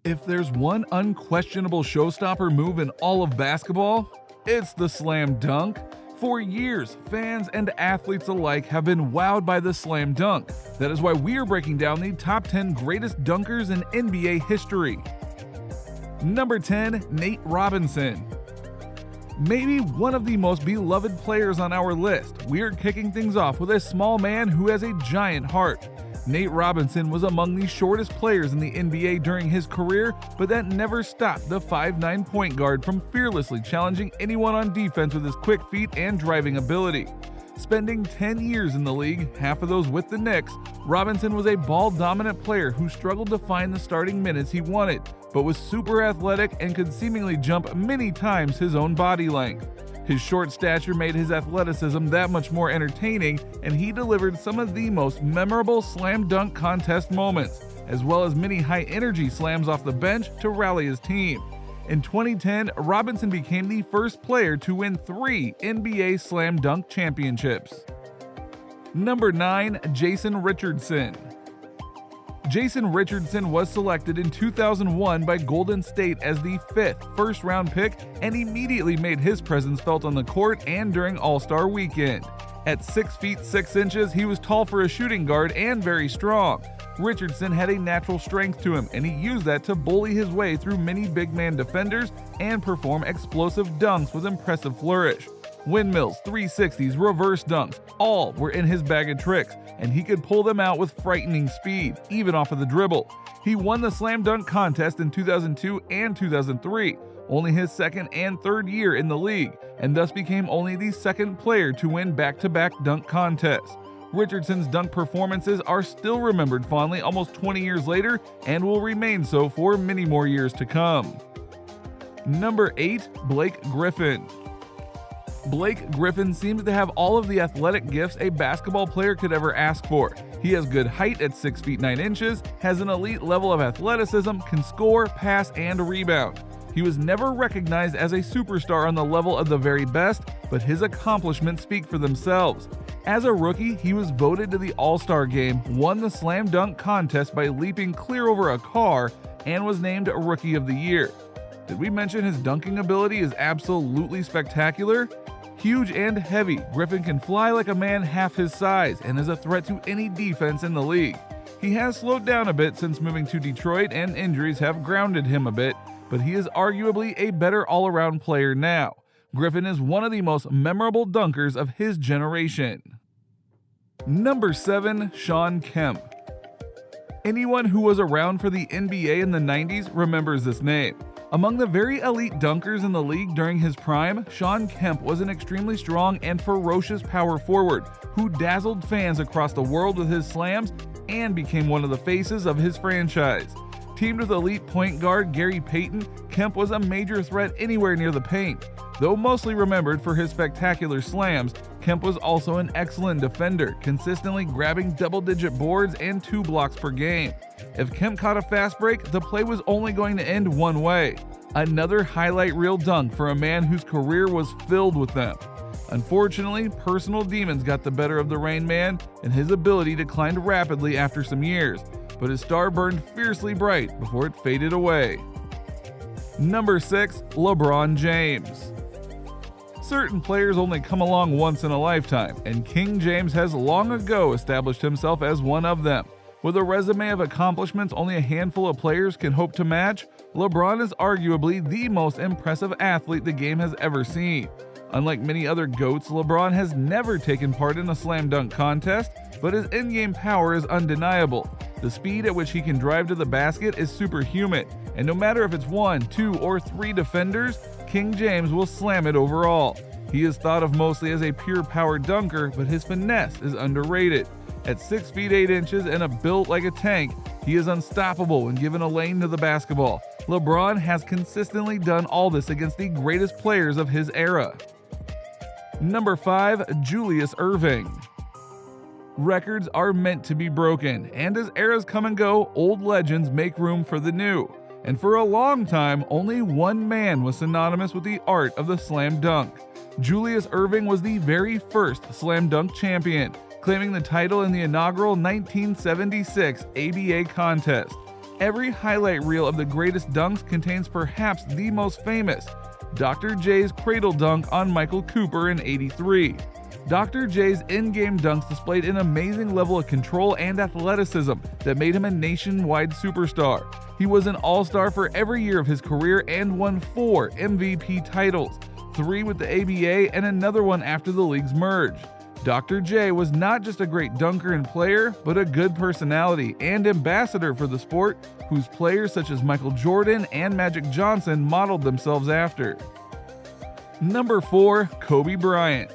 If there's one unquestionable showstopper move in all of basketball, it's the slam dunk. For years, fans and athletes alike have been wowed by the slam dunk. That is why we are breaking down the top 10 greatest dunkers in NBA history. Number 10, Nate Robinson. Maybe one of the most beloved players on our list, we are kicking things off with a small man who has a giant heart. Nate Robinson was among the shortest players in the NBA during his career, but that never stopped the 5'9" point guard from fearlessly challenging anyone on defense with his quick feet and driving ability. Spending 10 years in the league, half of those with the Knicks, Robinson was a ball-dominant player who struggled to find the starting minutes he wanted, but was super athletic and could seemingly jump many times his own body length. His short stature made his athleticism that much more entertaining, and he delivered some of the most memorable slam dunk contest moments, as well as many high-energy slams off the bench to rally his team. In 2010, Robinson became the first player to win 3 NBA slam dunk championships. Number 9, Jason Richardson. Jason Richardson was selected in 2001 by Golden State as the 5th first-round pick and immediately made his presence felt on the court and during All-Star Weekend. At 6 feet 6 inches, he was tall for a shooting guard and very strong. Richardson had a natural strength to him, and he used that to bully his way through many big man defenders and perform explosive dunks with impressive flourish. Windmills, 360s, reverse dunks, all were in his bag of tricks, and he could pull them out with frightening speed, even off of the dribble. He won the slam dunk contest in 2002 and 2003, only his second and third year in the league, and thus became only the second player to win back-to-back dunk contests. Richardson's dunk performances are still remembered fondly almost 20 years later and will remain so for many more years to come. Number 8, Blake Griffin. Blake Griffin seems to have all of the athletic gifts a basketball player could ever ask for. He has good height at 6 feet 9 inches, has an elite level of athleticism, can score, pass, and rebound. He was never recognized as a superstar on the level of the very best, but his accomplishments speak for themselves. As a rookie, he was voted to the All-Star game, won the slam dunk contest by leaping clear over a car, and was named Rookie of the Year. Did we mention his dunking ability is absolutely spectacular? Huge and heavy, Griffin can fly like a man half his size and is a threat to any defense in the league. He has slowed down a bit since moving to Detroit and injuries have grounded him a bit, but he is arguably a better all-around player now. Griffin is one of the most memorable dunkers of his generation. Number 7, Shawn Kemp. Anyone who was around for the NBA in the 90s remembers this name. Among the very elite dunkers in the league during his prime, Shawn Kemp was an extremely strong and ferocious power forward who dazzled fans across the world with his slams and became one of the faces of his franchise. Teamed with elite point guard Gary Payton, Kemp was a major threat anywhere near the paint. Though mostly remembered for his spectacular slams, Kemp was also an excellent defender, consistently grabbing double-digit boards and 2 blocks per game. If Kemp caught a fast break, the play was only going to end one way. Another highlight reel dunk for a man whose career was filled with them. Unfortunately, personal demons got the better of the Rain Man, and his ability declined rapidly after some years, but his star burned fiercely bright before it faded away. Number 6, LeBron James. Certain players only come along once in a lifetime, and King James has long ago established himself as one of them. With a resume of accomplishments only a handful of players can hope to match, LeBron is arguably the most impressive athlete the game has ever seen. Unlike many other GOATs, LeBron has never taken part in a slam dunk contest, but his in-game power is undeniable. The speed at which he can drive to the basket is superhuman, and no matter if it's 1, 2, or 3 defenders, King James will slam it overall. He is thought of mostly as a pure power dunker, but his finesse is underrated. At 6 feet 8 inches and a built like a tank, he is unstoppable when given a lane to the basketball. LeBron has consistently done all this against the greatest players of his era. Number 5, Julius Erving. Records are meant to be broken, and as eras come and go, old legends make room for the new. And for a long time, only one man was synonymous with the art of the slam dunk. Julius Erving was the very first slam dunk champion, claiming the title in the inaugural 1976 ABA contest. Every highlight reel of the greatest dunks contains perhaps the most famous, Dr. J's cradle dunk on Michael Cooper in '83. Dr. J's in-game dunks displayed an amazing level of control and athleticism that made him a nationwide superstar. He was an all-star for every year of his career and won 4 MVP titles, 3 with the ABA and another one after the leagues merged. Dr. J was not just a great dunker and player, but a good personality and ambassador for the sport, whose players such as Michael Jordan and Magic Johnson modeled themselves after. Number 4. Kobe Bryant.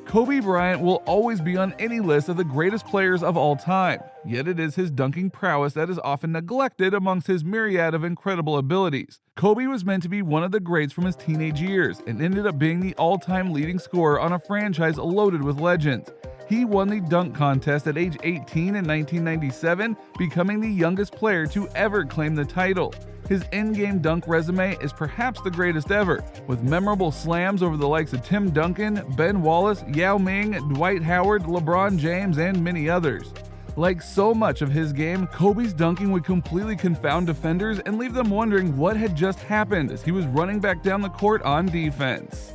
Kobe Bryant will always be on any list of the greatest players of all time, yet it is his dunking prowess that is often neglected amongst his myriad of incredible abilities. Kobe was meant to be one of the greats from his teenage years and ended up being the all-time leading scorer on a franchise loaded with legends. He won the dunk contest at age 18 in 1997, becoming the youngest player to ever claim the title. His in-game dunk resume is perhaps the greatest ever, with memorable slams over the likes of Tim Duncan, Ben Wallace, Yao Ming, Dwight Howard, LeBron James, and many others. Like so much of his game, Kobe's dunking would completely confound defenders and leave them wondering what had just happened as he was running back down the court on defense.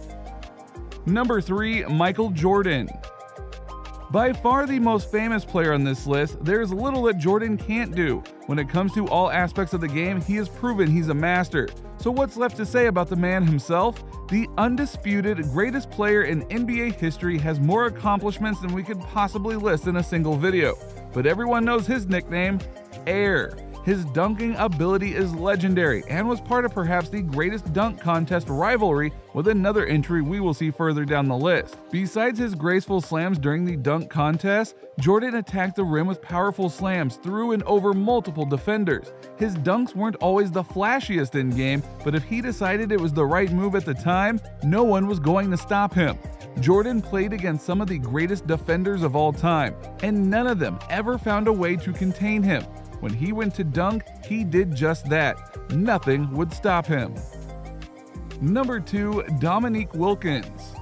Number 3. Michael Jordan. By far the most famous player on this list, there is little that Jordan can't do. When it comes to all aspects of the game, he has proven he's a master. So what's left to say about the man himself? The undisputed greatest player in NBA history has more accomplishments than we could possibly list in a single video. But everyone knows his nickname, Air. His dunking ability is legendary and was part of perhaps the greatest dunk contest rivalry with another entry we will see further down the list. Besides his graceful slams during the dunk contest, Jordan attacked the rim with powerful slams through and over multiple defenders. His dunks weren't always the flashiest in game, but if he decided it was the right move at the time, no one was going to stop him. Jordan played against some of the greatest defenders of all time, and none of them ever found a way to contain him. When he went to dunk, he did just that. Nothing would stop him. Number 2. Dominique Wilkins.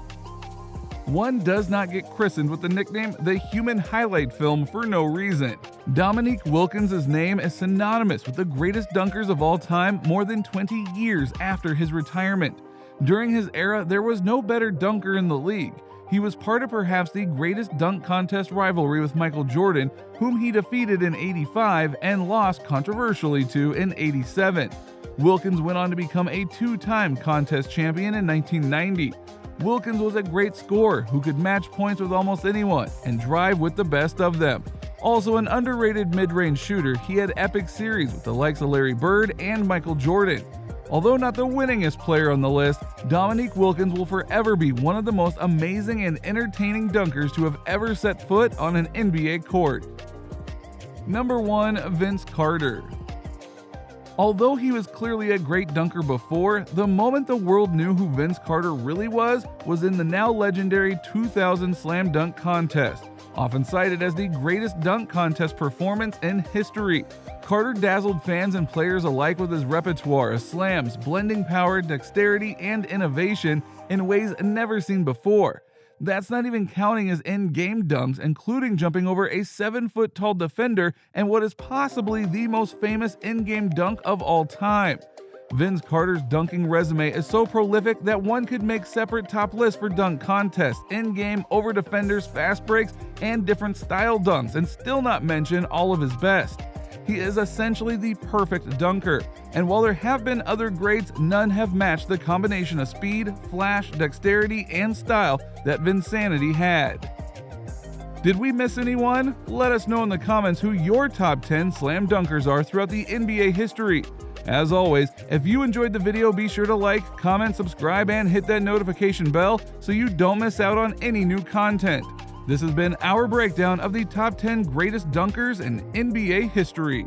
One does not get christened with the nickname the human highlight film for no reason. Dominique Wilkins' name is synonymous with the greatest dunkers of all time more than 20 years after his retirement. During his era, there was no better dunker in the league. He was part of perhaps the greatest dunk contest rivalry with Michael Jordan, whom he defeated in '85 and lost controversially to in '87. Wilkins went on to become a 2-time contest champion in 1990. Wilkins was a great scorer who could match points with almost anyone and drive with the best of them. Also an underrated mid-range shooter, he had epic series with the likes of Larry Bird and Michael Jordan. Although not the winningest player on the list, Dominique Wilkins will forever be one of the most amazing and entertaining dunkers to have ever set foot on an NBA court. Number 1. Vince Carter. Although he was clearly a great dunker before, the moment the world knew who Vince Carter really was in the now legendary 2000 Slam Dunk Contest, often cited as the greatest dunk contest performance in history. Carter dazzled fans and players alike with his repertoire of slams, blending power, dexterity, and innovation in ways never seen before. That's not even counting his in-game dunks, including jumping over a 7-foot-tall defender and what is possibly the most famous in-game dunk of all time. Vince Carter's dunking resume is so prolific that one could make separate top lists for dunk contests, in-game, over defenders, fast breaks, and different style dunks, and still not mention all of his best. He is essentially the perfect dunker, and while there have been other greats, none have matched the combination of speed, flash, dexterity, and style that Vinsanity had. Did we miss anyone? Let us know in the comments who your top 10 slam dunkers are throughout the NBA history. As always, if you enjoyed the video, be sure to like, comment, subscribe, and hit that notification bell so you don't miss out on any new content. This has been our breakdown of the top 10 greatest dunkers in NBA history.